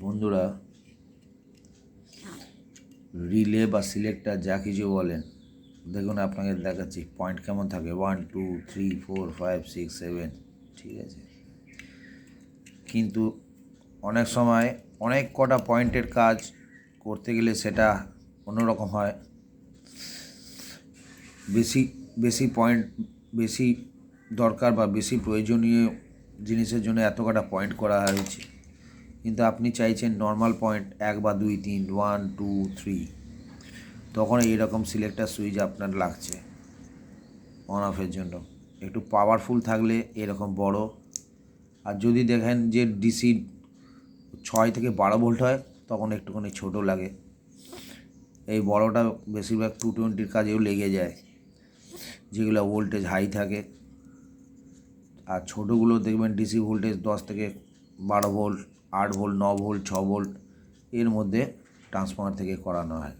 বন্ধুরা, রিলে বা সিলেক্টার যা কিছু বলেন, দেখুন আপনাকে দেখাচ্ছি পয়েন্ট কেমন থাকে 1 2 3 4 5 6 7, ঠিক আছে। কিন্তু অনেক সময় অনেক কটা পয়েন্টের কাজ করতে গেলে সেটা অন্যরকম হয়। বেশি বেশি পয়েন্ট বেশি দরকার বা বেশি প্রয়োজনীয় জিনিসের জন্য এত কটা পয়েন্ট করা হয়েছে, কিন্তু আপনি চাইছেন নর্মাল পয়েন্ট 1 বা 2 3 1 2 3, তখন এইরকম সিলেক্টার সুইচ আপনার লাগছে অন অফের জন্য। একটু পাওয়ারফুল থাকলে এরকম বড়, আর যদি দেখেন যে ডিসি 6 থেকে 12 ভোল্ট হয় তখন একটুখানি ছোটো লাগে। এই বড়টা বেশিরভাগ 220 কাজেও লেগে যায়, যেগুলো ভোল্টেজ হাই থাকে। আর ছোটোগুলো দেখবেন ডিসি ভোল্টেজ 10 থেকে 12 ভোল্ট, 8 ভোল্ট, 9 ভোল্ট, 6 ভোল্ট এর মধ্যে ট্রান্সফরমার থেকে করানো হয়।